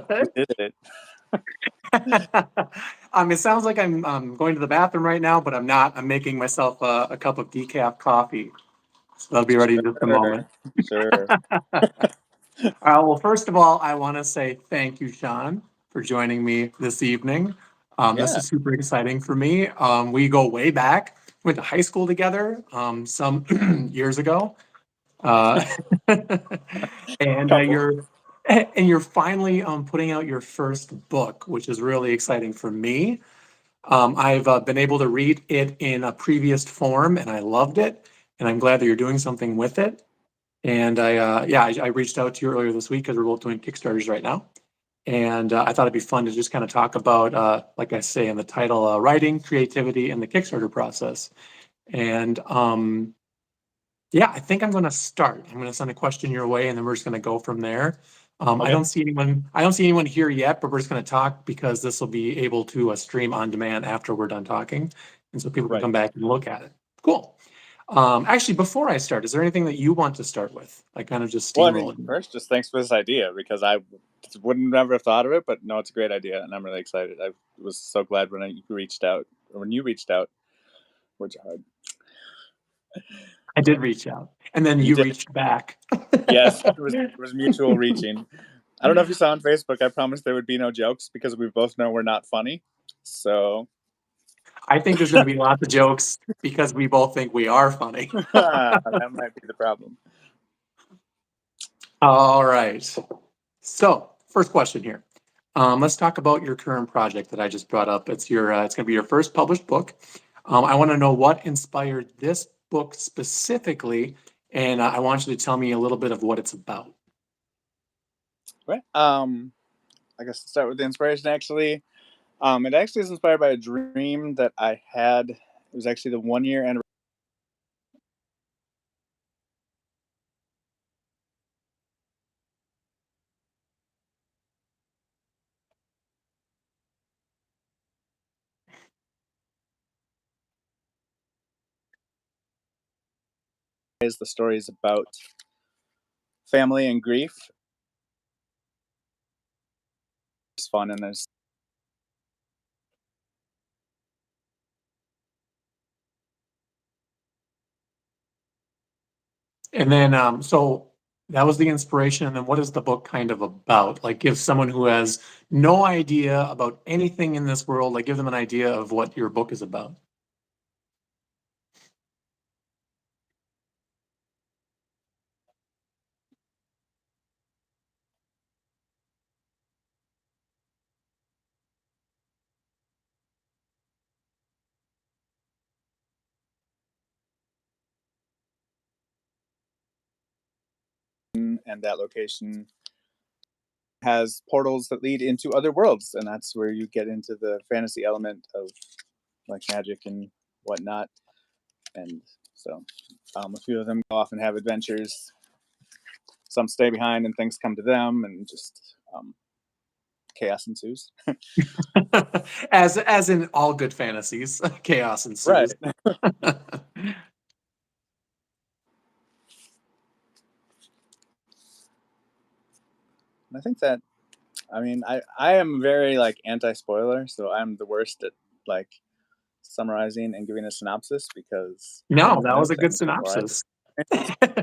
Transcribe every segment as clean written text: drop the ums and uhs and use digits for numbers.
You did it. It sounds like I'm going to the bathroom right now, but I'm not. I'm making myself a cup of decaf coffee. So that'll be ready in just a moment. Sure. Well, first of all, I want to say thank you, Shaun, for joining me this evening. This Yeah. is super exciting for me. We go way back. Went to high school together some years ago. Uh, and Couple. you're finally putting out your first book, which is really exciting for me. I've been able to read it in a previous form, and I loved it. And I'm glad that you're doing something with it. And I reached out to you earlier this week because we're both doing Kickstarters right now. And I thought it'd be fun to just kind of talk about, like I say in the title, writing, creativity, and the Kickstarter process. And I think I'm going to start. I'm going to send a question your way, and then we're just going to go from there. I Okay. don't see anyone. I don't see anyone here yet, but we're just going to talk because this will be able to stream on demand after we're done talking, and so people can Right. come back and look at it. Cool. Actually, before I start, is there anything that you want to start with? I kind of just Well, I mean, steamrolling. first, just thanks for this idea because I wouldn't never have thought of it, but no, it's a great idea, and I'm really excited. I was so glad when you reached out. When you reached out, words are hard. I did reach out, and then You you did. reached back. Yes, it was mutual reaching. I don't know if you saw on Facebook. I promised there would be no jokes because we both know we're not funny. So I think there's going to be lots of jokes because we both think we are funny. that might be the problem. All right. So, first question here. Let's talk about your current project that I just brought up. It's it's going to be your first published book. I want to know what inspired this book specifically, and I want you to tell me a little bit of what it's about. Right. I guess to start with the inspiration. Actually, it actually is inspired by a dream that I had. It was actually the 1 year anniversary. Is the story is about family and grief. It's fun and there's And then, so that was the inspiration. And then, what is the book kind of about? Like, give someone who has no idea about anything in this world, like, give them an idea of what your book is about. and that location has portals that lead into other worlds, and that's where you get into the fantasy element of like magic and whatnot. And so, a few of them go off and have adventures. Some stay behind, and things come to them, and just chaos ensues. As in all good fantasies, chaos Right. ensues. I think that I mean I am very like anti spoiler, so I'm the worst at like summarizing and giving a synopsis because I No, that know was a good things before I synopsis.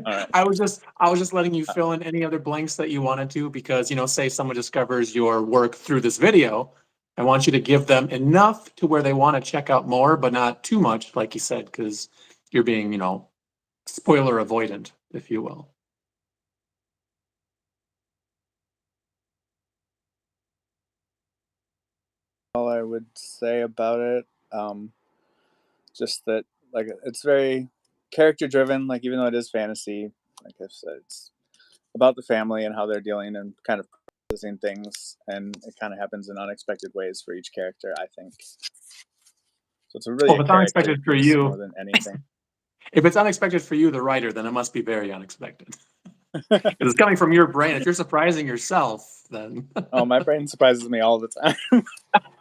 all right. I was just letting you Uh, fill in any other blanks that you wanted to because, say someone discovers your work through this video, I want you to give them enough to where they want to check out more, but not too much, like you said, because you're being, spoiler avoidant, if you will. all I would say about it, just that like it's very character driven. Like even though it is fantasy, like I said, it's about the family and how they're dealing and kind of processing things, and it kind of happens in unexpected ways for each character. I think so. It's really Well, a if it's character unexpected for piece you, more than anything. if it's unexpected for you, the writer, then it must be very unexpected. If it's coming from your brain. If you're surprising yourself, then Oh, my brain surprises me all the time.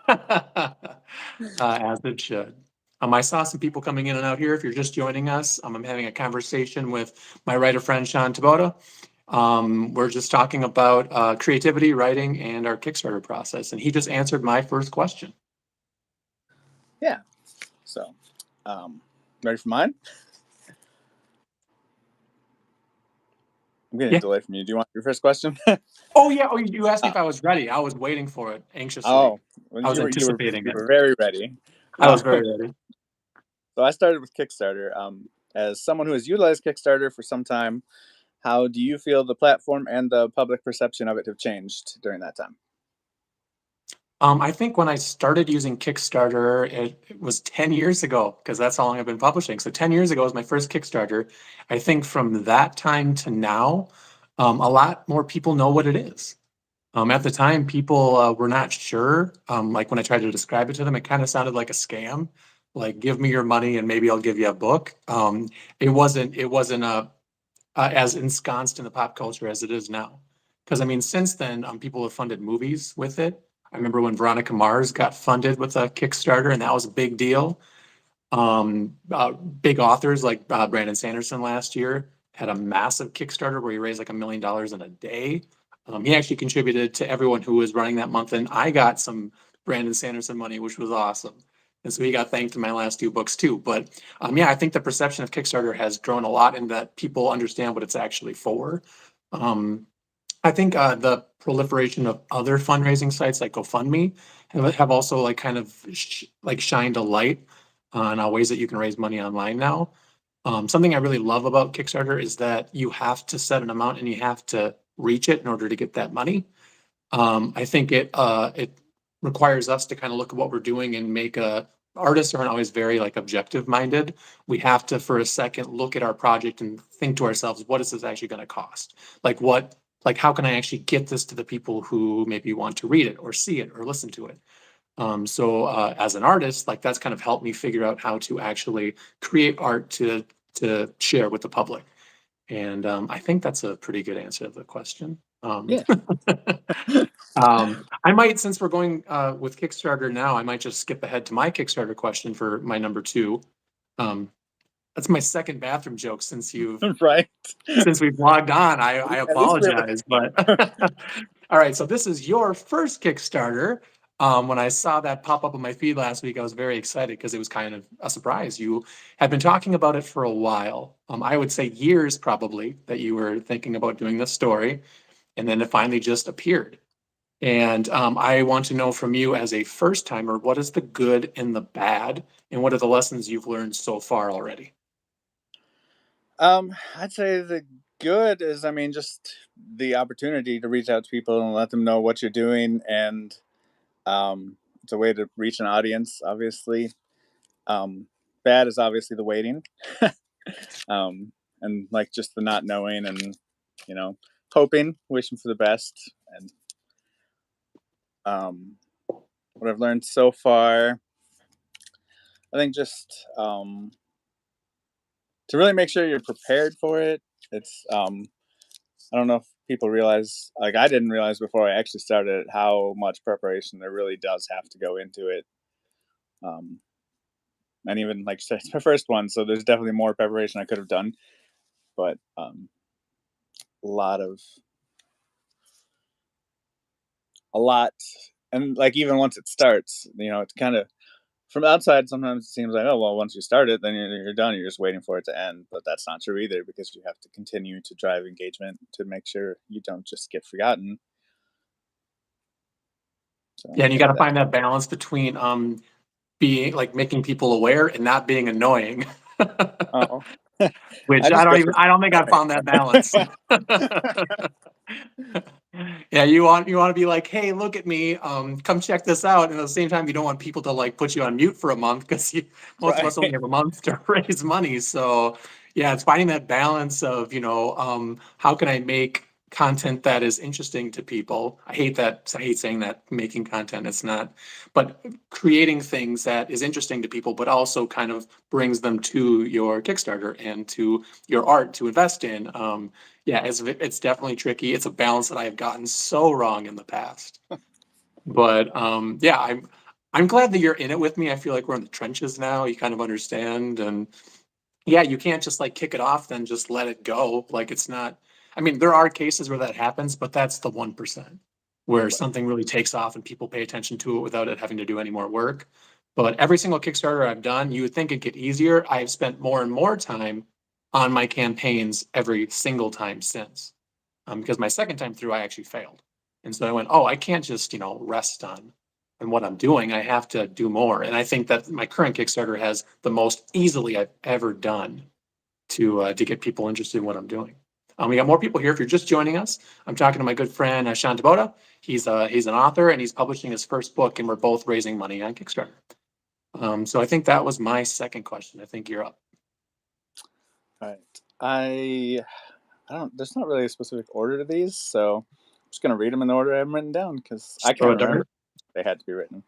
as it should. I saw some people coming in and out here. If you're just joining us, I'm having a conversation with my writer friend Shaun Thibodeau. We're just talking about creativity, writing, and our Kickstarter process. And he just answered my first question. Yeah. So, ready for mine? I'm getting a Yeah. delay from you. Do you want your first question? Oh, yeah. Oh, you asked me uh, if I was ready. I was waiting for it anxiously. oh, well, I was anticipating you it. were very ready. I was Um, very ready. so I started with Kickstarter. As someone who has utilized Kickstarter for some time, how do you feel the platform and the public perception of it have changed during that time? I think when I started using Kickstarter, it was 10 years ago, because that's how long I've been publishing. So 10 years ago was my first Kickstarter. I think from that time to now, a lot more people know what it is. At the time, people were not sure. Like when I tried to describe it to them, it kind of sounded like a scam. Like, give me your money and maybe I'll give you a book. It wasn't as ensconced in the pop culture as it is now. Because I mean, since then, people have funded movies with it. I remember when Veronica Mars got funded with a Kickstarter, and that was a big deal. Big authors like Brandon Sanderson last year had a massive Kickstarter where he raised like $1 million in a day. He actually contributed to everyone who was running that month, and I got some Brandon Sanderson money, which was awesome. And so he got thanked in my last two books too. But yeah, I think the perception of Kickstarter has grown a lot in that people understand what it's actually for. Um, I think the proliferation of other fundraising sites like GoFundMe have also like kind of like shined a light on ways that you can raise money online now. Something I really love about Kickstarter is that you have to set an amount and you have to reach it in order to get that money. I think it requires us to kind of look at what we're doing and make a artists aren't always very like objective minded. We have to for a second look at our project and think to ourselves, what is this actually going to cost? Like what like how can I actually get this to the people who maybe want to read it or see it or listen to it? So as an artist, like that's kind of helped me figure out how to actually create art to share with the public. And I think that's a pretty good answer to the question. Yeah. I might, since we're going with Kickstarter now, I might just skip ahead to my Kickstarter question for my number two. Um, that's my second bathroom joke Right. since we've logged on. I At least we have apologize, but all right. So this is your first Kickstarter. When I saw that pop up on my feed last week, I was very excited because it was kind of a surprise. You had been talking about it for a while. I would say years probably that you were thinking about doing this story, and then it finally just appeared. And I want to know from you as a first timer, what is the good and the bad, and what are the lessons you've learned so far already? I'd say the good is, I mean, just the opportunity to reach out to people and let them know what you're doing, and it's a way to reach an audience. Obviously, um, bad is obviously the waiting, and like just the not knowing, and you know, hoping, wishing for the best, and um, what I've learned so far, I think just to really make sure you're prepared for it. It's I don't know if people realize, like I didn't realize before I actually started how much preparation there really does have to go into it. Um, and even like I said, it's my first one, so there's definitely more preparation I could have done. But a lot of a lot, and like even once it starts, it's kind of from outside. Sometimes it seems like, oh well, once you start it, then you're done. You're just waiting for it to end. But that's not true either, because you have to continue to drive engagement to make sure you don't just get forgotten. So Yeah, and you got yeah, to that. find that balance between being like making people aware and not being annoying. Oh, I Which just go for I don't think I found that balance. Yeah, you want to be like, hey, look at me, come check this out. And at the same time, you don't want people to like put you on mute for a month because most of us only right. have a month to raise money. So yeah, it's finding that balance of, how can I make content that is interesting to people? I hate saying that making content, it's not, but creating things that is interesting to people, but also kind of brings them to your Kickstarter and to your art to invest in. Yeah, it's definitely tricky. It's a balance that I have gotten so wrong in the past. But yeah, I'm glad that you're in it with me. I feel like we're in the trenches now. You kind of understand, and yeah, you can't just like kick it off, then just let it go. Like it's not. I mean, there are cases where that happens, but that's the 1% where Right. something really takes off and people pay attention to it without it having to do any more work. But every single Kickstarter I've done, you would think it'd get easier. I've spent more and more time on my campaigns every single time since. Because my second time through, I actually failed. And so I went, oh, I can't just, rest on what I'm doing. I have to do more. And I think that my current Kickstarter has the most easily I've ever done to get people interested in what I'm doing. We got more people here. If you're just joining us, I'm talking to my good friend Shaun Thibodeau. He's an author and he's publishing his first book, and we're both raising money on Kickstarter. So I think that was my second question. I think you're up. All right. I don't. There's not really a specific order to these, so I'm just gonna read them in the order I have them written down because I Just throw can't a remember. dart. They had to be written.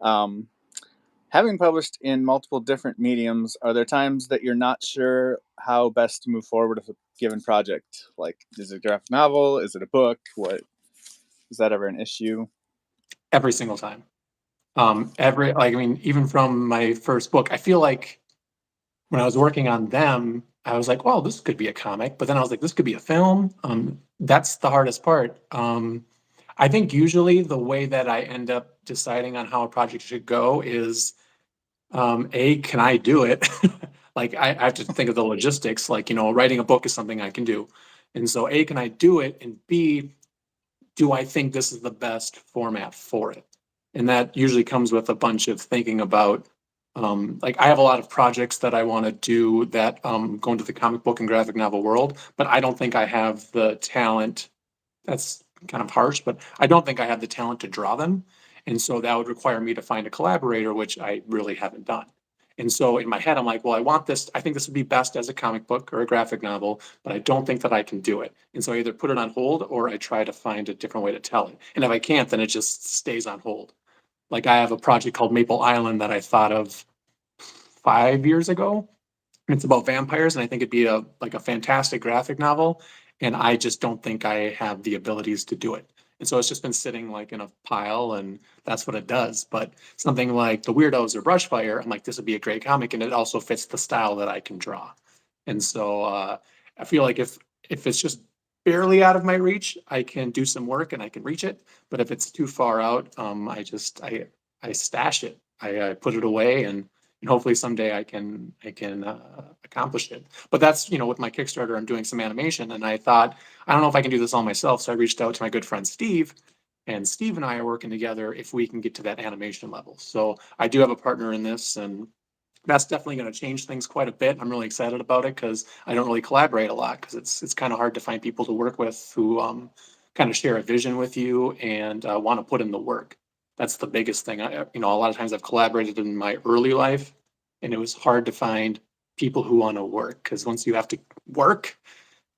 Um, Having published in multiple different mediums, are there times that you're not sure how best to move forward with a given project? Like, is it a graphic novel? Is it a book? What is that ever an issue? Every single time. I mean, even from my first book, I feel like when I was working on them, I was like, well, this could be a comic, but then I was like, this could be a film. That's the hardest part. I think usually the way that I end up deciding on how a project should go is can I do it? Like I have to think of the logistics, like, writing a book is something I can do. And so A, can I do it? And B, do I think this is the best format for it? And that usually comes with a bunch of thinking about, like I have a lot of projects that I want to do that go into the comic book and graphic novel world, but I don't think I have the talent. That's kind of harsh, but I don't think I have the talent to draw them. And so that would require me to find a collaborator, which I really haven't done. And so in my head, I'm like, well, I think this would be best as a comic book or a graphic novel, but I don't think that I can do it. And so I either put it on hold or I try to find a different way to tell it. And if I can't, then it just stays on hold. Like I have a project called Maple Island that I thought of 5 years ago. It's about vampires, and I think it'd be a fantastic graphic novel. And I just don't think I have the abilities to do it. And so it's just been sitting like in a pile, and that's what it does. But something like The Weirdos or Brushfire, I'm like, this would be a great comic, and it also fits the style that I can draw. And so I feel like if it's just barely out of my reach, I can do some work and I can reach it. But if it's too far out, I stash it. I put it away, and hopefully someday I can accomplish it. But that's with my Kickstarter, I'm doing some animation, and I thought I don't know if I can do this all myself, so I reached out to my good friend Steve, and Steve and I are working together if we can get to that animation level. So I do have a partner in this, and that's definitely going to change things quite a bit. I'm really excited about it because I don't really collaborate a lot because it's kind of hard to find people to work with who kind of share a vision with you and want to put in the work. That's the biggest thing. A lot of times I've collaborated in my early life, and it was hard to find people who want to work because once you have to work,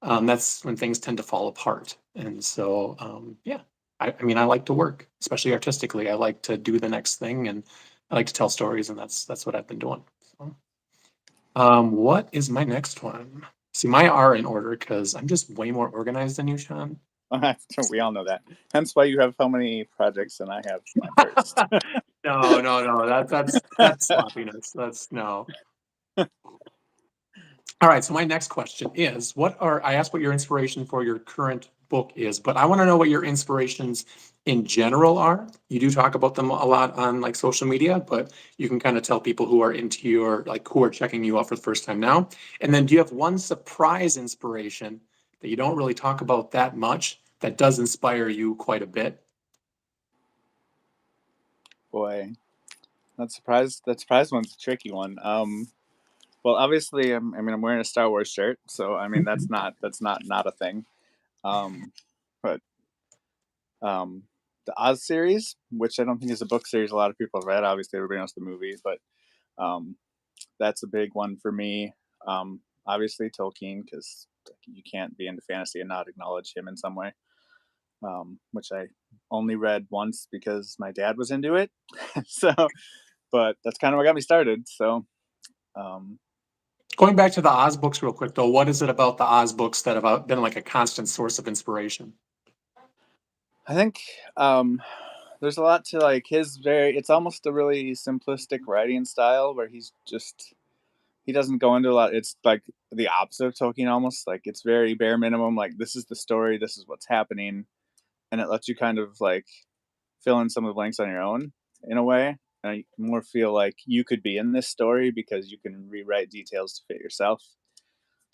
that's when things tend to fall apart. And so, yeah, I mean, I like to work, especially artistically. I like to do the next thing, and I like to tell stories, and that's what I've been doing. So, what is my next one? See, my are in order because I'm just way more organized than you, Shaun. We all know that. Hence why you have how many projects and I have my first. No, no, no. That's sloppiness. That's no. All right, so my next question is I asked what your inspiration for your current book is, but I want to know what your inspirations in general are. You do talk about them a lot on like social media, but you can kind of tell people who are into your like who are checking you out for the first time now. And then do you have one surprise inspiration that you don't really talk about that much that does inspire you quite a bit? Boy, that surprise one's a tricky one. Well, obviously, I'm wearing a Star Wars shirt, so I mean that's not a thing. Um, but um, the Oz series, which I don't think is a book series a lot of people have read. Obviously, everybody knows the movie, but um, that's a big one for me. Obviously, Tolkien, because you can't be into fantasy and not acknowledge him in some way. Which I only read once because my dad was into it. So, but that's kind of what got me started. So, um, Going back to the Oz books real quick though, what is it about the Oz books that have been like a constant source of inspiration? I think there's a lot to like his very. It's almost a really simplistic writing style where he doesn't go into a lot. It's like the opposite of Tolkien almost. Like it's very bare minimum. Like this is the story, this is what's happening, and it lets you kind of like fill in some of the blanks on your own in a way. And I more feel like you could be in this story because you can rewrite details to fit yourself.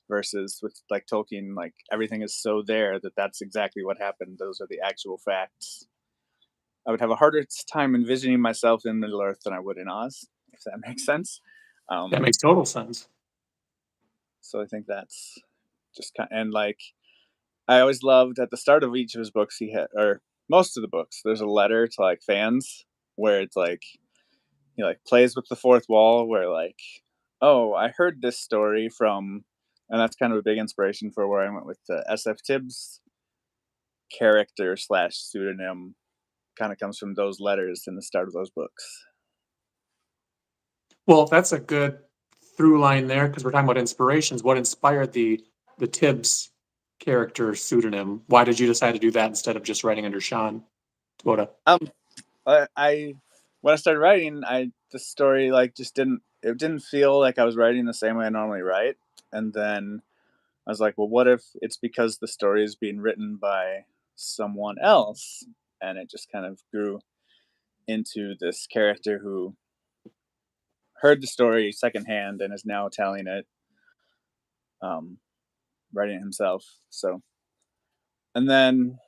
Versus with like Tolkien, like everything is so there that that's exactly what happened. Those are the actual facts. I would have a harder time envisioning myself in Middle Earth than I would in Oz, if that makes sense. That Um, makes total sense. so I think that's just kind and like I always loved at the start of each of his books he had or most of the books there's a letter to like fans where it's like he like plays with the fourth wall where like oh I heard this story from and that's kind of a big inspiration for where I went with the SF Tibbs character slash pseudonym kind of comes from those letters in the start of those books. Well, that's a good through line there because we're talking about inspirations. What inspired the Tibbs character pseudonym? Why did you decide to do that instead of just writing under Shaun Thibodeau? Um, I when I started writing, I the story like just didn't feel like I was writing the same way I normally write, and then I was like, well, what if it's because the story is being written by someone else, and it just kind of grew into this character who heard the story secondhand and is now telling it, um, writing it himself. So, and then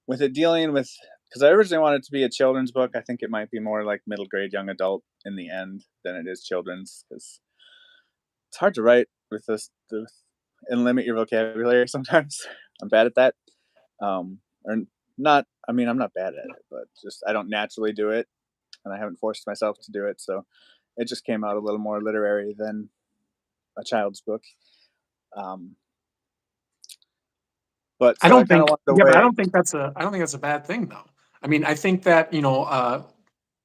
with it dealing with because I originally wanted it to be a children's book, I think it might be more like middle grade, young adult in the end than it is children's because it's hard to write with and limit your vocabulary sometimes. I'm bad at that, or not. I mean, I'm not bad at it, but just I don't naturally do it, and I haven't forced myself to do it, so it just came out a little more literary than a child's book. Um, but I so I don't kind of think, want the yeah, but way. I don't think that's a bad thing though. I mean, I think that,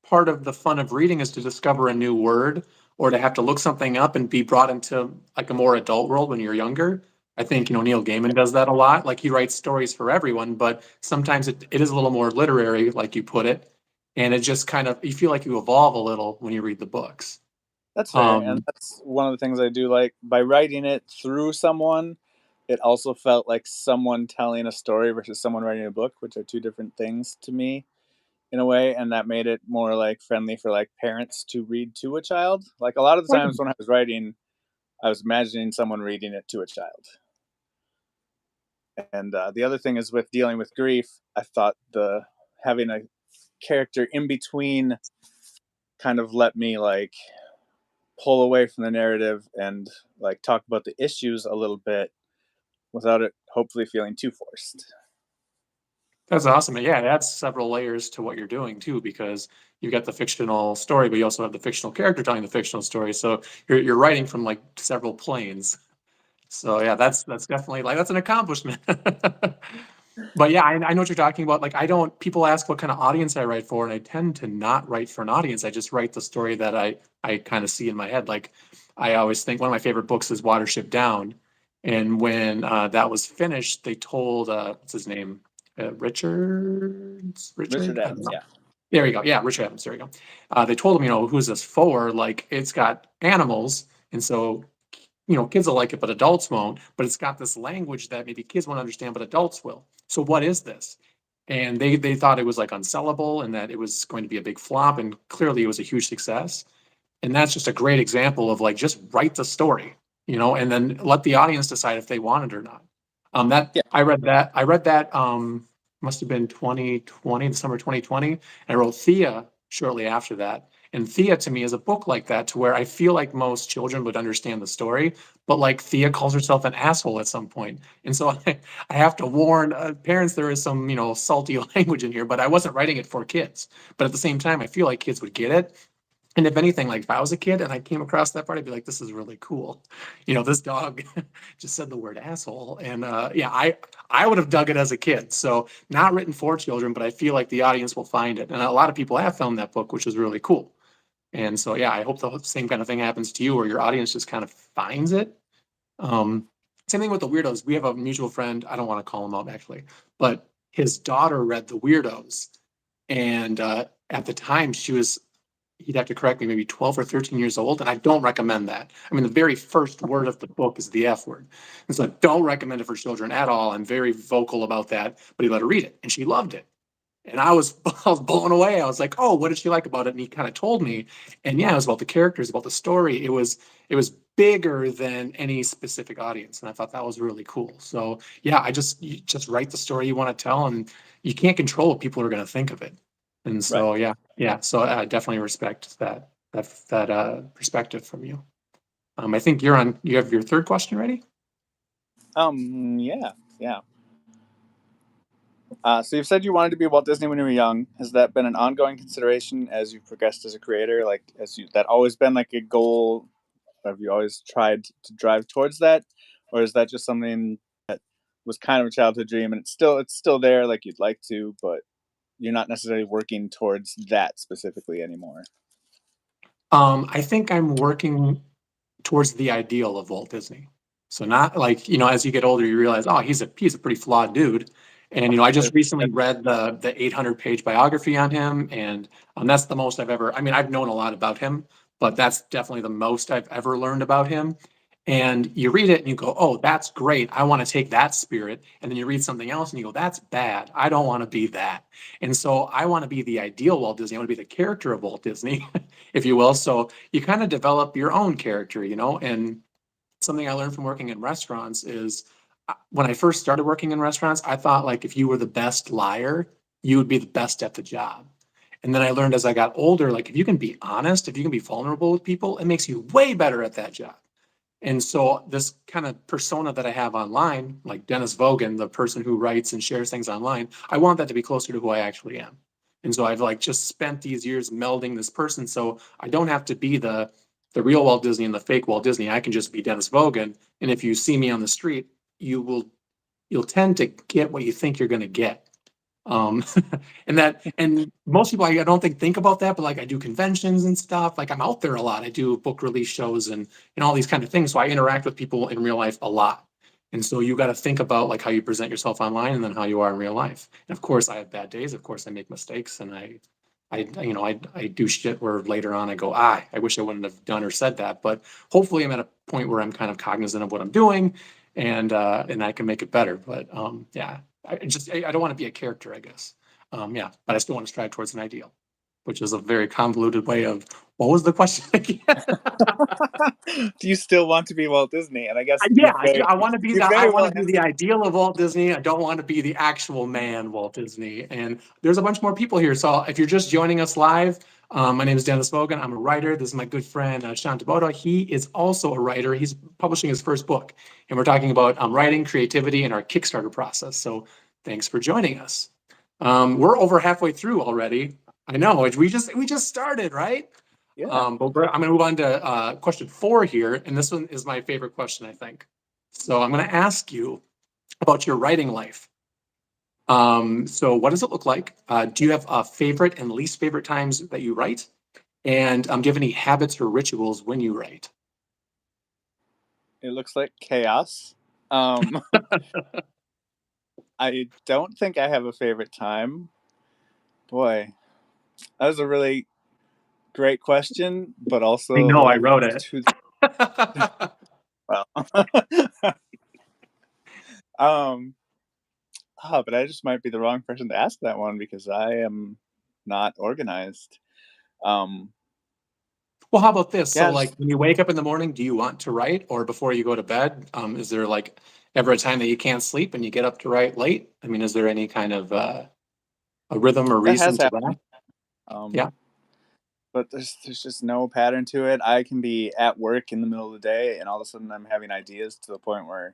part of the fun of reading is to discover a new word or to have to look something up and be brought into like a more adult world when you're younger. I think, Neil Gaiman does that a lot. Like he writes stories for everyone, but sometimes it is a little more literary, like you put it. And it just kind of, you feel like you evolve a little when you read the books. That's fair, and Um, that's one of the things I do like by writing it through someone. It also felt like someone telling a story versus someone writing a book, which are two different things to me in a way, and that made it more like friendly for like parents to read to a child. Like a lot of the times when I was writing, I was imagining someone reading it to a child. And the other thing is with dealing with grief, I thought the having a character in between kind of let me like pull away from the narrative and like talk about the issues a little bit without it hopefully feeling too forced. That's awesome. And yeah, it adds several layers to what you're doing too, because you've got the fictional story, but you also have the fictional character telling the fictional story. So you're writing from like several planes. So yeah, that's definitely like that's an accomplishment. But yeah, I know what you're talking about. Like I don't people ask what kind of audience I write for, and I tend to not write for an audience. I just write the story that I kind of see in my head. Like I always think one of my favorite books is Watership Down. And when that was finished, they told what's his name? Richard Richard? I don't Adams, know. yeah. There we go. Yeah, Richard Adams. There we go. They told him, who's this for? Like, it's got animals, and so kids will like it, but adults won't. But it's got this language that maybe kids won't understand, but adults will. So what is this? And they thought it was like unsellable and that it was going to be a big flop, and clearly it was a huge success. And that's just a great example of like just write the story, and then let the audience decide if they want it or not. That Yeah, I read that must have been 2020, the summer 2020. And I wrote Thea shortly after that. And Thea to me is a book like that to where I feel like most children would understand the story, but like Thea calls herself an asshole at some point. And so I have to warn parents there is some, salty language in here, but I wasn't writing it for kids. But at the same time, I feel like kids would get it. And if anything, like if I was a kid and I came across that part, I'd be like, this is really cool. This dog just said the word asshole. And yeah, I would have dug it as a kid. So not written for children, but I feel like the audience will find it. And a lot of people have found that book, which is really cool. And so yeah, I hope the same kind of thing happens to you where your audience just kind of finds it. Um, Same thing with the weirdos. We have a mutual friend, I don't want to call him out actually, but his daughter read the weirdos. And at the time she was he'd have to correct me, maybe 12 or 13 years old. And I don't recommend that. I mean, the very first word of the book is the F word. And so I don't recommend it for children at all. I'm very vocal about that, but he let her read it and she loved it. And I was, I was blown away. I was like, oh, what did she like about it? And he kind of told me. And yeah, it was about the characters, about the story. It was bigger than any specific audience. And I thought that was really cool. So yeah, you just write the story you want to tell, and you can't control what people are going to think of it. And Right. so yeah. So I definitely respect that perspective from you. I think you have your third question ready? Yeah, yeah. So you've said you wanted to be Walt Disney when you were young. Has that been an ongoing consideration as you've progressed as a creator? Like, that always been like a goal? Have you always tried to drive towards that, or is that just something that was kind of a childhood dream and it's still there, like you'd like to, but you're not necessarily working towards that specifically anymore? I think I'm working towards the ideal of Walt Disney. So not like, as you get older, you realize, oh, he's a pretty flawed dude. And I just recently read the 800-page biography on him, and that's the most I've ever. I mean, I've known a lot about him, but that's definitely the most I've ever learned about him. And you read it and you go, oh, that's great. I want to take that spirit. And then you read something else and you go, that's bad. I don't want to be that. And so I want to be the ideal Walt Disney. I want to be the character of Walt Disney, if you will. So you kind of develop your own character, and something I learned from working in restaurants is when I first started working in restaurants, I thought like if you were the best liar, you would be the best at the job. And then I learned as I got older, like if you can be honest, if you can be vulnerable with people, it makes you way better at that job. And so this kind of persona that I have online, like Dennis Vogen, the person who writes and shares things online, I want that to be closer to who I actually am. And so I've like just spent these years melding this person. So I don't have to be the real Walt Disney and the fake Walt Disney. I can just be Dennis Vogen. And if you see me on the street, you'll tend to get what you think you're gonna get. Um, and most people I don't think about that, but like I do conventions and stuff. Like I'm out there a lot. I do book release shows and all these kind of things. So I interact with people in real life a lot. And so you got to think about like how you present yourself online and then how you are in real life. And of course, I have bad days. Of course, I make mistakes, and I do shit where later on I go, I wish I wouldn't have done or said that. But hopefully, I'm at a point where I'm kind of cognizant of what I'm doing, and I can make it better. But yeah, I don't want to be a character, I guess. Yeah, but I still want to strive towards an ideal, which is a very convoluted way of what was the question again? Do you still want to be Walt Disney? And I guess Yeah, I do. I want to be you the I very want well to be the answered. ideal of Walt Disney. I don't want to be the actual man Walt Disney. And there's a bunch more people here. So if you're just joining us live, my name is Dennis Vogen. I'm a writer. This is my good friend Shaun Thibodeau. He is also a writer. He's publishing his first book, and we're talking about writing, creativity, and our Kickstarter process. So thanks for joining us. We're over halfway through already. I know we just started, right? Yeah. I'm going to move on to question 4 here, and this one is my favorite question, I think. So I'm going to ask you about your writing life. So what does it look like? Do you have favorite and least favorite times that you write? And do you have any habits or rituals when you write? It looks like chaos. Um, I don't think I have a favorite time. Boy, that was a really great question, but I know I also wrote it. too well. um, but I just might be the wrong person to ask that one because I am not organized. Um, Well, how about this? So, yeah, like, just when you wake up in the morning, do you want to write, or before you go to bed? Is there like ever a time that you can't sleep and you get up to write late? I mean, is there any kind of a rhythm or that has reason to that? happened. Um, Yeah. but there's just no pattern to it. I can be at work in the middle of the day, and all of a sudden I'm having ideas to the point where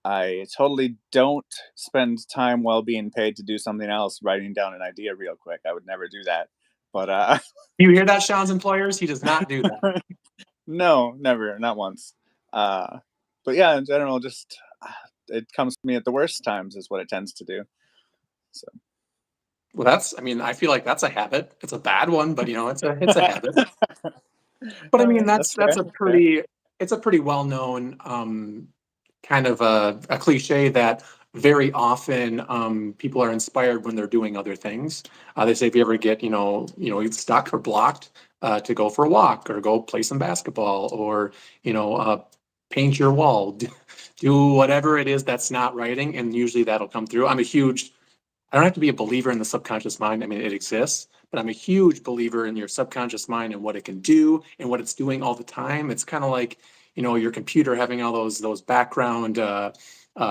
I totally don't spend time while being paid to do something else, writing down an idea real quick. I would never do that. But You hear that, Sean's employers? He does not do that. no, never, not once. Uh, but yeah, in general, just it comes to me at the worst times is what it tends to do. So Well, I mean, I feel like that's a habit. It's a bad one, but it's a habit. But I all mean, right, that's that's fair. that's a That's fair. pretty it's a pretty well known kind of a cliche that very often people are inspired when they're doing other things. They say if you ever get, stuck or blocked, to go for a walk or go play some basketball or, paint your wall, do whatever it is that's not writing, and usually that'll come through. I don't have to be a believer in the subconscious mind. I mean, it exists, but I'm a huge believer in your subconscious mind and what it can do and what it's doing all the time. It's kind of like, your computer having all those background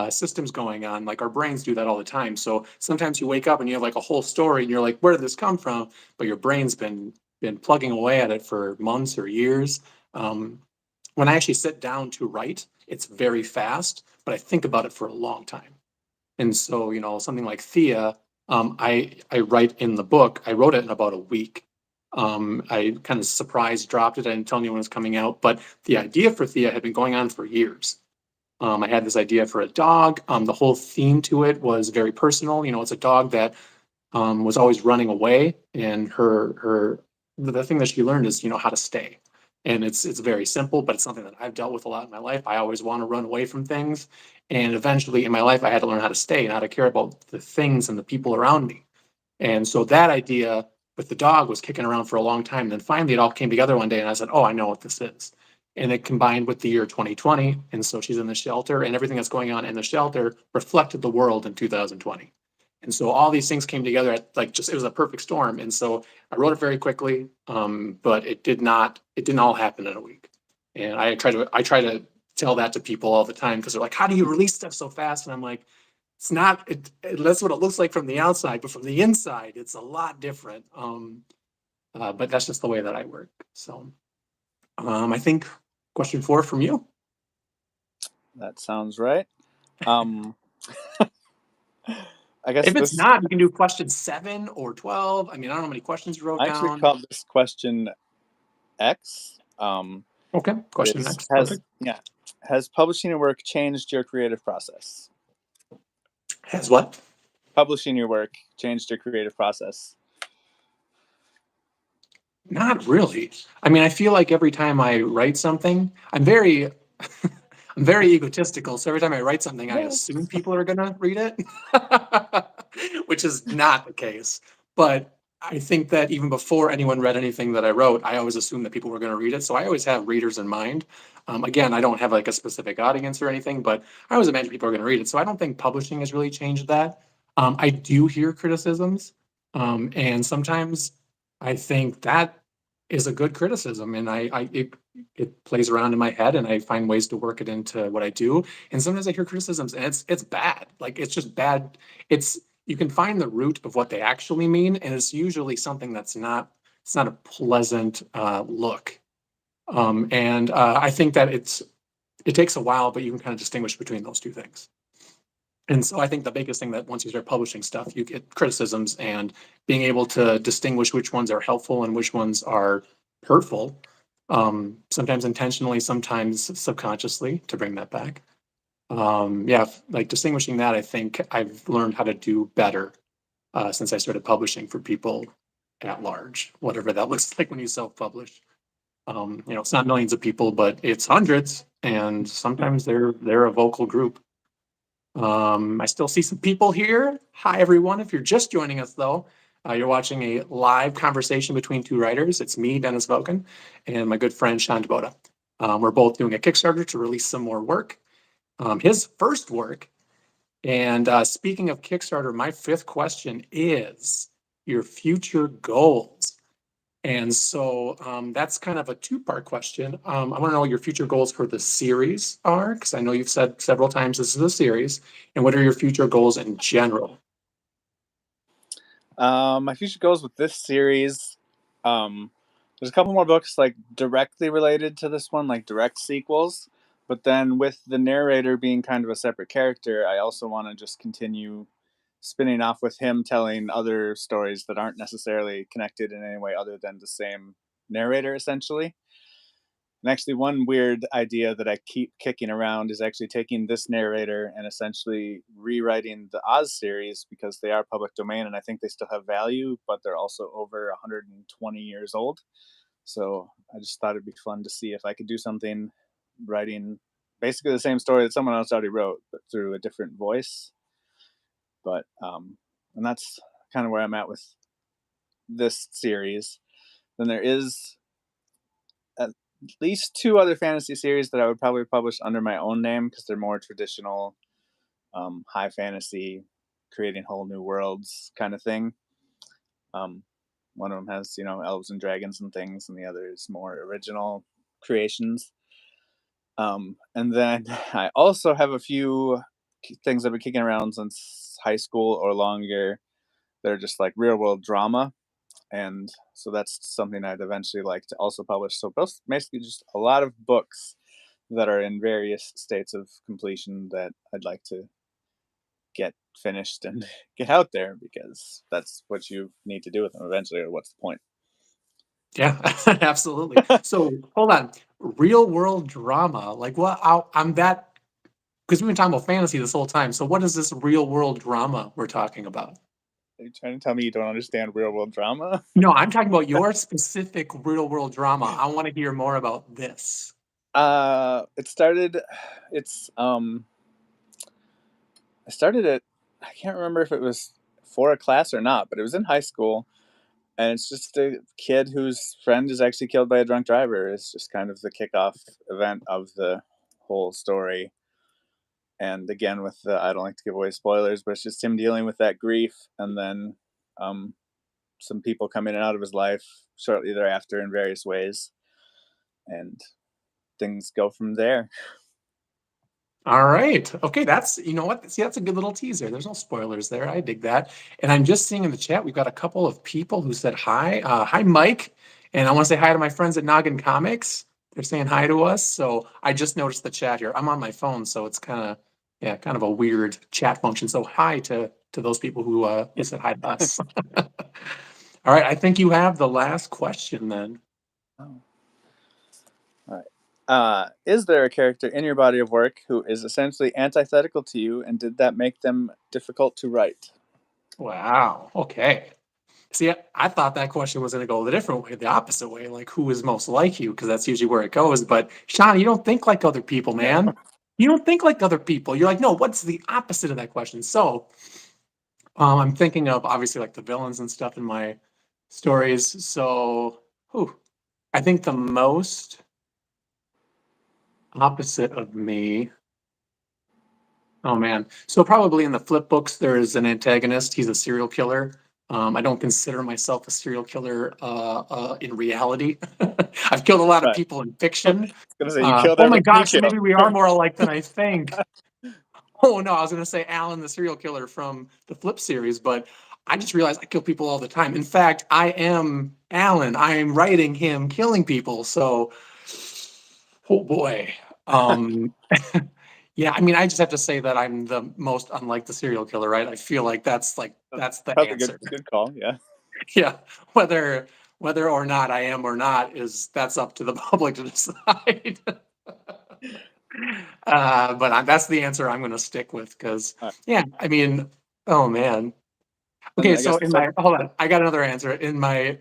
systems going on. Like our brains do that all the time. So sometimes you wake up and you have like a whole story, and you're like, where did this come from? But your brain's been plugging away at it for months or years. Um, when I actually sit down to write, it's very fast, but I think about it for a long time. And so, something like Thea, I write in the book, I wrote it in about a week. I kind of surprise dropped it. I didn't tell anyone it was coming out, but the idea for Thea had been going on for years. I had this idea for a dog. The whole theme to it was very personal. It's a dog that was always running away, and the thing that she learned is how to stay. And it's very simple, but it's something that I've dealt with a lot in my life. I always want to run away from things, and eventually in my life I had to learn how to stay and how to care about the things and the people around me. And so that idea with the dog was kicking around for a long time. And then finally it all came together one day, and I said, oh, I know what this is. And it combined with the year 2020. And so she's in the shelter, and everything that's going on in the shelter reflected the world in 2020. And so all these things came together at it was a perfect storm. And so I wrote it very quickly, but it didn't all happen in a week. And I try to tell that to people all the time because they're like, how do you release stuff so fast? And I'm like, it's not, that's what it looks like from the outside, but from the inside, it's a lot different. But that's just the way that I work. So I think question 4 from you. That sounds right. Um, I guess If it's this not, you can do question 7 or 12. I mean, I don't know how many questions you wrote I actually down. called this question X. Okay, question Is next. Perfect. has publishing your work changed your creative process? Has what? Publishing your work changed your creative process? Not really. I mean, I feel like every time I write something, I'm very egotistical. So every time I write something, I assume Yes. people are going to read it, which is not the case. But I think that even before anyone read anything that I wrote, I always assumed that people were going to read it. So I always have readers in mind. Again, I don't have like a specific audience or anything, but I always imagine people are going to read it. So I don't think publishing has really changed that. I do hear criticisms, and sometimes I think that is a good criticism, and it plays around in my head, and I find ways to work it into what I do. And sometimes I hear criticisms, and it's bad. Like it's just bad. It's You can find the root of what they actually mean, and it's usually something that's not it's not a pleasant look. And I think that it takes a while, but you can kind of distinguish between those two things. And so I think the biggest thing that once you start publishing stuff, you get criticisms, and being able to distinguish which ones are helpful and which ones are hurtful, sometimes intentionally, sometimes subconsciously, to bring that back. Yeah, like distinguishing that, I think I've learned how to do better since I started publishing for people at large, whatever that looks like when you self-publish. It's not millions of people, but it's hundreds, and sometimes they're a vocal group. I still see some people here. Hi, everyone. If you're just joining us, though, you're watching a live conversation between two writers. It's me, Dennis Vogen, and my good friend, Shaun. We're both doing a Kickstarter to release some more work, his first work. And speaking of Kickstarter, my 5th question is your future goals. And so that's kind of a 2-part question. I want to know what your future goals for the series are, because I know you've said several times this is a series. And what are your future goals in general? My future goals with this series, there's a couple more books like directly related to this one, like direct sequels. But then with the narrator being kind of a separate character, I also want to just continue spinning off with him telling other stories that aren't necessarily connected in any way other than the same narrator, essentially. And actually, one weird idea that I keep kicking around is actually taking this narrator and essentially rewriting the Oz series because they are public domain and I think they still have value, but they're also over 120 years old. So I just thought it'd be fun to see if I could do something writing basically the same story that someone else already wrote, but through a different voice. But and that's kind of where I'm at with this series. Then there is at least two other fantasy series that I would probably publish under my own name because they're more traditional, high fantasy, creating whole new worlds kind of thing. Um, One of them has, elves and dragons and things, and the other is more original creations. And then I also have a few things I've been kicking around since high school or longer that are just like real world drama. And so that's something I'd eventually like to also publish. So basically just a lot of books that are in various states of completion that I'd like to get finished and get out there because that's what you need to do with them eventually, or what's the point? Yeah, absolutely. So hold on, real world drama. Like what? I'm that because we've been talking about fantasy this whole time. So what is this real world drama we're talking about? Are you trying to tell me you don't understand real world drama? No, I'm talking about your specific real world drama. I want to hear more about this. It started. It's I started it. I can't remember if it was for a class or not, but it was in high school, and it's just a kid whose friend is actually killed by a drunk driver. It's just kind of the kickoff event of the whole story. And again, with the I don't like to give away spoilers, but it's just him dealing with that grief, and then um, some people come in and out of his life shortly thereafter in various ways, and things go from there. All right. Okay, that's you know what? See, that's a good little teaser. There's no spoilers there. I dig that. And I'm just seeing in the chat, we've got a couple of people who said hi. Hi, Mike. And I want to say hi to my friends at Noggin Comics. They're saying hi to us. So I just noticed the chat here. I'm on my phone, so it's kind of a weird chat function. So hi to those people who said hi to us. All right, I think you have the last question then. Oh. All right. Is there a character in your body of work who is essentially antithetical to you, and did that make them difficult to write? Wow. Okay. See, I thought that question was going to go the different way, the opposite way, like who is most like you, because that's usually where it goes. But Shaun, you don't think like other people, No. man. You don't think like other people. You're like, no, what's the opposite of that question? So I'm thinking of obviously like the villains and stuff in my stories. So whew, I think the most opposite of me. Oh man. So probably in the flip books, there is an antagonist. He's a serial killer. I don't consider myself a serial killer in reality. I've killed a lot of Right. people in I fiction. was gonna say you killed Oh my everyone you gosh, so kill. maybe we are more alike than I think. Oh no, I was gonna say Alan, the serial killer from the Flip series, but I just realized I kill people all the time. In fact, I am Alan. I am writing him killing people. So, oh boy. Um, yeah, I mean, I just have to say that I'm the most unlike the serial killer, right? I feel like that's the Probably answer. good call. Yeah. Yeah, whether or not I am or not is that's up to the public to decide. But that's the answer I'm going to stick with because, All right. yeah, I mean, oh man. And Okay, I so guess in the my hold on, I got another answer in my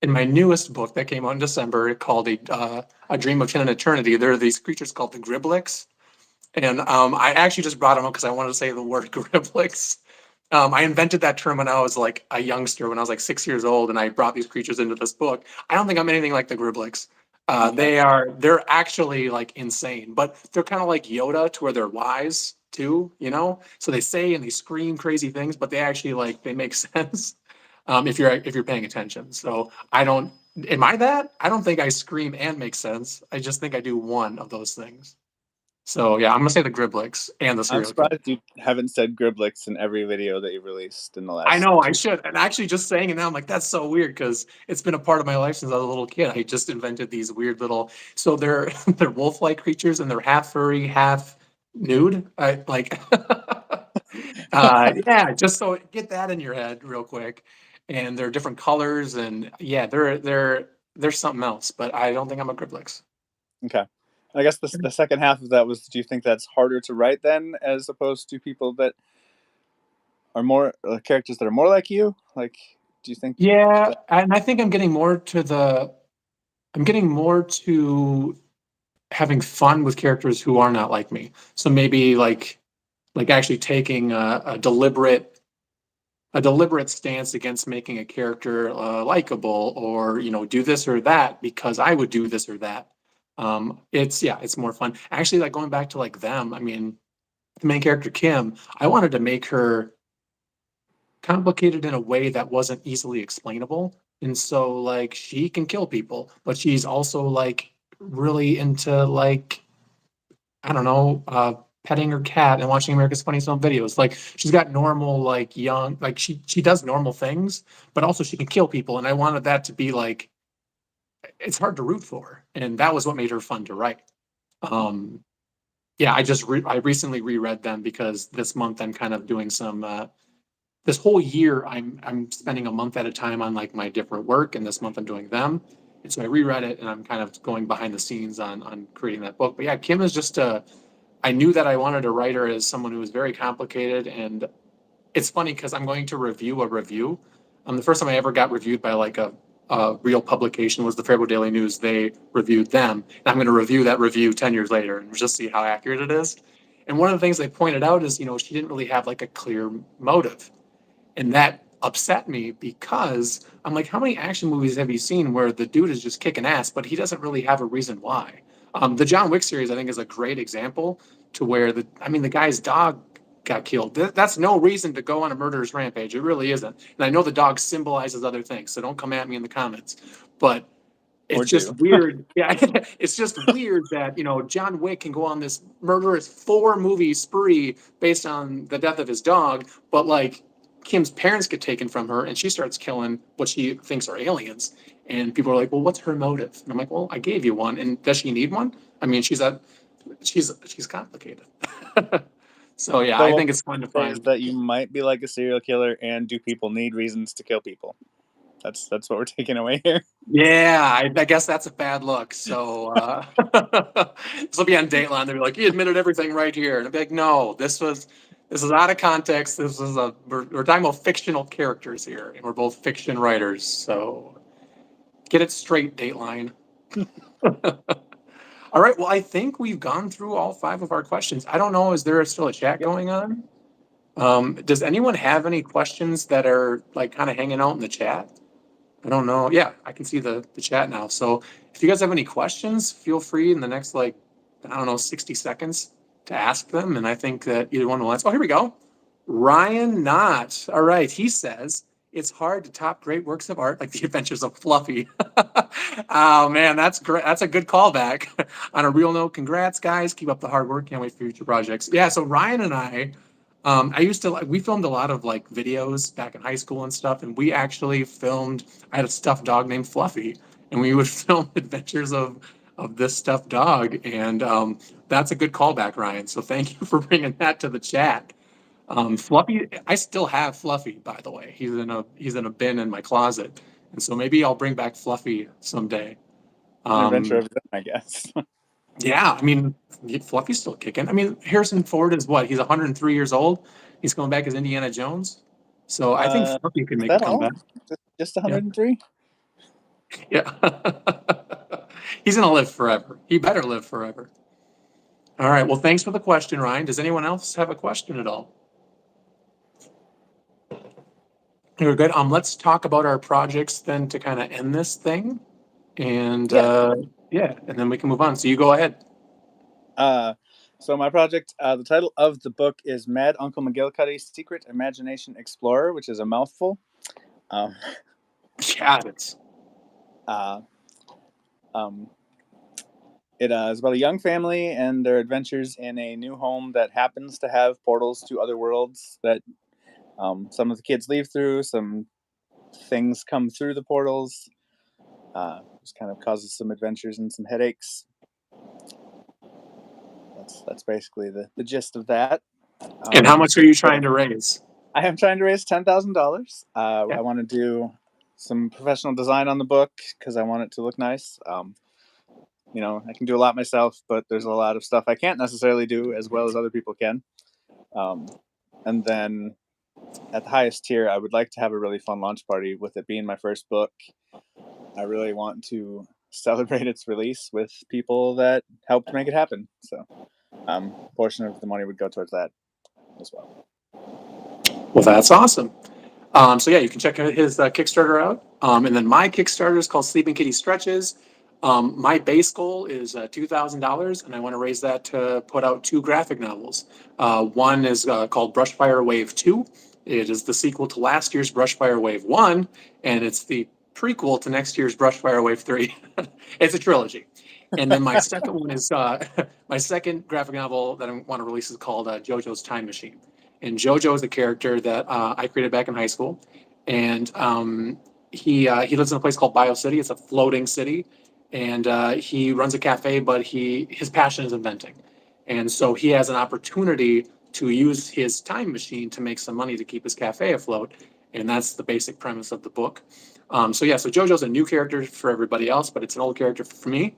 newest book that came out in December called a Dream of Tin and Eternity. There are these creatures called the Griblix. And I actually just brought them up because I wanted to say the word Griblix. I invented that term when I was like a youngster, when I was like 6 years old, and I brought these creatures into this book. I don't think I'm anything like the Griblix. okay. They're actually like insane, but they're kind of like Yoda to where they're wise too, you know? So they say and they scream crazy things, but they actually like they make sense if you're paying attention. So I don't am I that? I don't think I scream and make sense. I just think I do one of those things. So yeah, I'm gonna say the Griblix and the I'm serial killer. surprised you haven't said Griblix in every video that you've released in the I last know I two. should. And actually just saying it now, I'm like, that's so weird because it's been a part of my life since I was a little kid. I just invented these weird little so they're they're wolf-like creatures and they're half furry, half nude. I like yeah, just so get that in your head real quick. And they're different colors and yeah, they're something else, but I don't think I'm a Griblix. Okay. I guess the second half of that was, do you think that's harder to write then, as opposed to people that are more characters that are more like you? Like, do you think Yeah, that? and I think I'm getting more to having fun with characters who are not like me. So maybe like like actually taking a deliberate stance against making a character likable, or do this or that because I would do this or that. It's more fun. Actually, like going back to like them, I mean, the main character Kim, I wanted to make her complicated in a way that wasn't easily explainable. And so like she can kill people, but she's also like really into like, I don't know, petting her cat and watching America's Funniest Home Videos. Like she's got normal, like young, like she does normal things, but also she can kill people. And I wanted that to be like it's hard to root for, and that was what made her fun to write. Um, yeah, I recently reread them because this month I'm kind of doing some. This whole year I'm spending a month at a time on like my different work, and this month I'm doing them. And so I reread it, and I'm kind of going behind the scenes on creating that book. But yeah, Kim is just a I knew that I wanted to write her as someone who was very complicated. And it's funny because I'm going to review a review. The first time I ever got reviewed by like a real publication was the Faribault Daily News. They reviewed them. And I'm going to review that review 10 years later and just see how accurate it is. And one of the things they pointed out is, she didn't really have like a clear motive. And that upset me because I'm like, how many action movies have you seen where the dude is just kicking ass, but he doesn't really have a reason why? The John Wick series, I think, is a great example to where the guy's dog got killed. That's no reason to go on a murderous rampage. It really isn't. And I know the dog symbolizes other things, so don't come at me in the comments. But Or it's just do. weird. Yeah, it's just weird that, John Wick can go on this murderous 4 movie spree based on the death of his dog, but like Kim's parents get taken from her and she starts killing what she thinks are aliens. And people are like, well, what's her motive? And I'm like, well, I gave you one. And does she need one? I mean, she's complicated. So yeah, So I what think it's fun to you say is find. that you might be like a serial killer, and do people need reasons to kill people? That's what we're taking away here. Yeah, I guess that's a bad look. So this will be on Dateline. They'll be like, "He admitted everything right here," and I'll be like, "No, this is out of context. We're talking about fictional characters here, and we're both fiction writers. So get it straight, Dateline." All right. Well, I think we've gone through all 5 of our questions. I don't know. Is there still a chat Yep. going on? Does anyone have any questions that are like kind of hanging out in the chat? I don't know. Yeah, I can see the chat now. So if you guys have any questions, feel free in the next like, I don't know, 60 seconds to ask them. And I think that either one will answer. Oh, here we go. Ryan Knott. All right. He says it's hard to top great works of art like the adventures of Fluffy. Oh man, that's great. That's a good callback. On a real note, congrats guys. Keep up the hard work. Can't wait for future projects. Yeah, so Ryan and I used to like we filmed a lot of like videos back in high school and stuff, and we actually filmed. I had a stuffed dog named Fluffy, and we would film adventures of this stuffed dog, and that's a good callback, Ryan. So thank you for bringing that to the chat. Fluffy, I still have Fluffy, by the way. He's in a bin in my closet, and so maybe I'll bring back Fluffy someday. An adventure Um, of them, I guess. yeah, I mean, Fluffy's still kicking. I mean, Harrison Ford is what? He's 103 years old. He's going back as Indiana Jones. So I think Fluffy could Is make a that all? comeback. Just Yeah. 103? Yeah. He's gonna live forever. He better live forever. All right. Well, thanks for the question, Ryan. Does anyone else have a question at all? You're good. Let's talk about our projects then to kind of end this thing. And Yeah. yeah, and then we can move on. So you go ahead. Uh, so my project, the title of the book is Mad Uncle McGillicuddy's Secret Imagination Explorer, which is a mouthful. Um, Yeah, it's uh, um, it is about a young family and their adventures in a new home that happens to have portals to other worlds that some of the kids leave through. Some things come through the portals. Just kind of causes some adventures and some headaches. That's basically the gist of that. and how much are you So trying to raise? I am trying to raise $10,000. Yeah. I want to do some professional design on the book because I want it to look nice. I can do a lot myself, but there's a lot of stuff I can't necessarily do as well as other people can. And then at the highest tier, I would like to have a really fun launch party with it being my first book. I really want to celebrate its release with people that helped make it happen. So, a portion of the money would go towards that. as well. Well, that's awesome. So yeah, you can check his Kickstarter out. And then my Kickstarter is called Sleeping Kitty Stretches. My base goal is $2,000, and I want to raise that to put out 2 graphic novels. One is called Brushfire Wave 2. It is the sequel to last year's Brushfire Wave 1, and it's the prequel to next year's Brushfire Wave 3. It's a trilogy. And then my second one is my second graphic novel that I want to release is called JoJo's Time Machine. And JoJo is the character that I created back in high school, and he lives in a place called Bio City. It's a floating city, and he runs a cafe, but his passion is inventing, and so he has an opportunity to use his time machine to make some money to keep his cafe afloat, and that's the basic premise of the book. So yeah, so JoJo's a new character for everybody else, but it's an old character for me.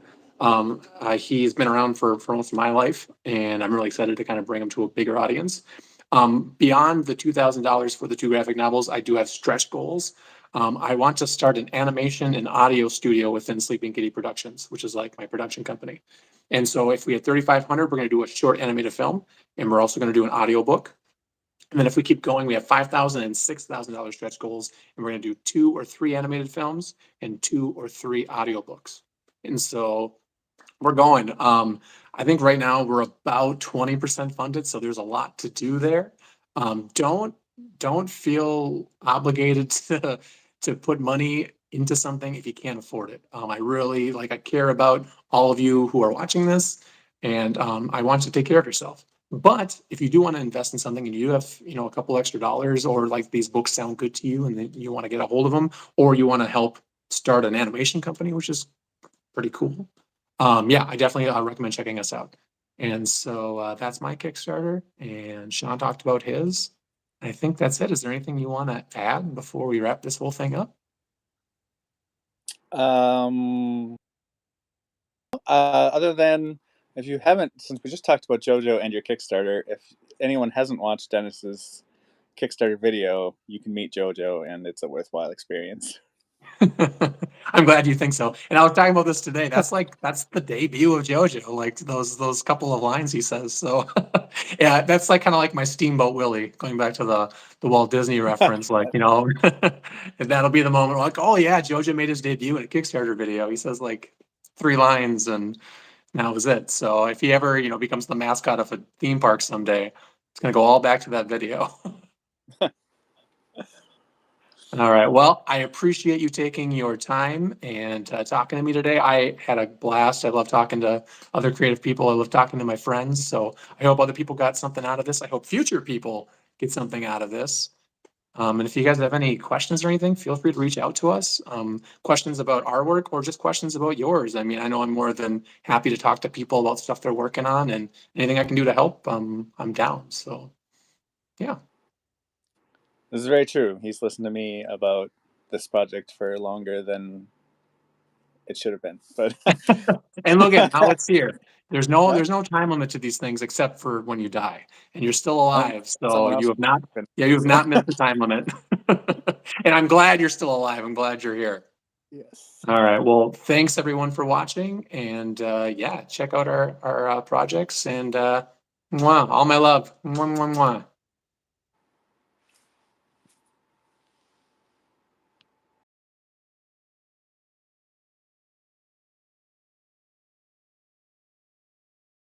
He's been around for most of my life, and I'm really excited to kind of bring him to a bigger audience. Beyond the $2,000 for the 2 graphic novels, I do have stretch goals. I want to start an animation and audio studio within Sleeping Kitty Productions, which is like my production company. And so if we had 3,500, we're going to do a short animated film, and we're also going to do an audio book. And then if we keep going, we have $5,000 and $6,000 stretch goals, and we're going to do 2 or 3 animated films and 2 or 3 audiobooks. And so we're going. I think right now we're about 20% funded, so there's a lot to do there. Don't feel obligated to put money into something if you can't afford it. I care about all of you who are watching this, and I want you to take care of yourself. But if you do want to invest in something and you have, a couple extra dollars, or like these books sound good to you and then you want to get a hold of them, or you want to help start an animation company, which is pretty cool. Yeah, I definitely recommend checking us out. And so that's my Kickstarter, and Shaun talked about his. I think that's it. Is there anything you want to add before we wrap this whole thing up? Um, Other than, if you haven't, since we just talked about JoJo and your Kickstarter, if anyone hasn't watched Dennis's Kickstarter video, you can meet JoJo, and it's a worthwhile experience. I'm glad you think so. And I was talking about this today. That's the debut of JoJo, like those couple of lines he says. So yeah, that's like kind of like my Steamboat Willie, going back to the Walt Disney reference, like, and that'll be the moment like, oh yeah, JoJo made his debut in a Kickstarter video. He says like 3 lines and that was it. So if he ever, becomes the mascot of a theme park someday, it's gonna go all back to that video. All right. Well, I appreciate you taking your time and talking to me today. I had a blast. I love talking to other creative people. I love talking to my friends. So I hope other people got something out of this. I hope future people get something out of this. And if you guys have any questions or anything, feel free to reach out to us. Questions about our work or just questions about yours. I mean, I know I'm more than happy to talk to people about stuff they're working on, and anything I can do to help, I'm down. So, yeah. This is very true. He's listened to me about this project for longer than it should have been. But And look at now it's here. There's no yeah, there's no time limit to these things except for when you die, and you're still oh, alive. So someone you else. have not, Can yeah, you have so, not missed the time limit. And I'm glad you're still alive. I'm glad you're here. yes. All right. Well, thanks everyone for watching, and yeah, check out our projects, and mwah, all my love. Mwah, mwah, mwah.